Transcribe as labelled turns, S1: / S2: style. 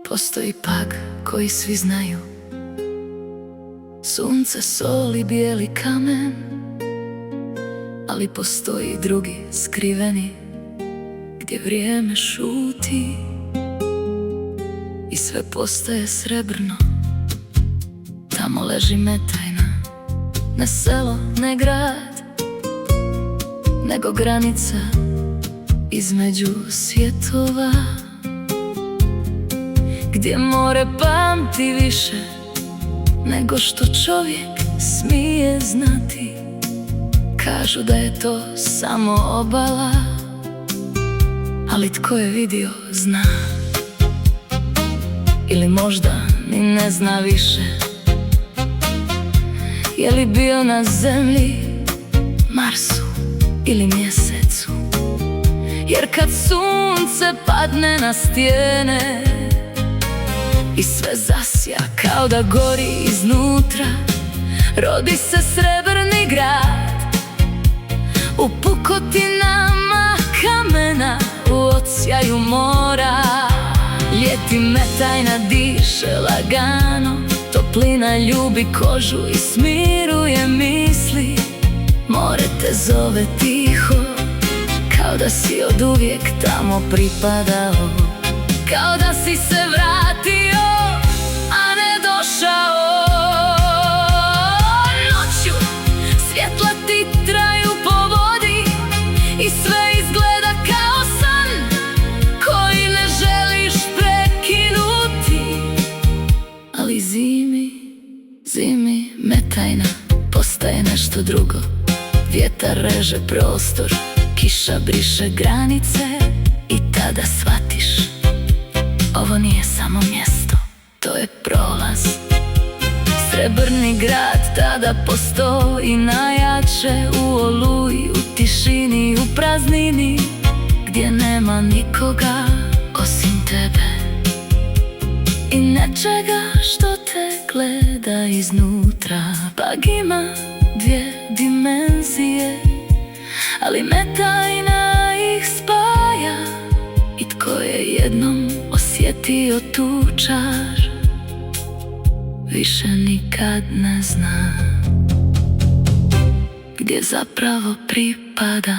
S1: Postoji pak koji svi znaju, sunce, sol i bijeli kamen, ali postoji drugi skriveni, gdje vrijeme šuti i sve postaje srebrno. Tamo leži Metajna, ne selo, ne grad, nego granica između svjetova, gdje more pamti više nego što čovjek smije znati. Kažu da je to samo obala, ali tko je vidio zna. Ili možda ni ne zna više, je li bio na zemlji, Marsu ili mjesecu. Jer kad sunce padne na stijene i sve zasja kao da gori iznutra, rodi se srebrni grad u pukotinama kamena, u odsjaju mora. Ljeti Metajna diše lagano, toplina ljubi kožu i smiruje misli. More te zove tiho, kao da si oduvijek tamo pripadao, kao da si se vratio, a ne došao. Noću svjetla ti traju po vodi i sve izgleda kao san koji ne želiš prekinuti. Ali zimi Metajna postaje nešto drugo. Vjetar reže prostor, kiša briše granice i tada shvatiš, ovo nije samo mjesto, to je prolaz. Srebrni grad tada postoji najjače, u oluji, u tišini, u praznini, gdje nema nikoga osim tebe i nečega što te gleda iznutra. Pak ima dvije dimenzije, ali Metajna ih spaja, i tko je jednom osjetio tu čar, više nikad ne zna gdje zapravo pripada.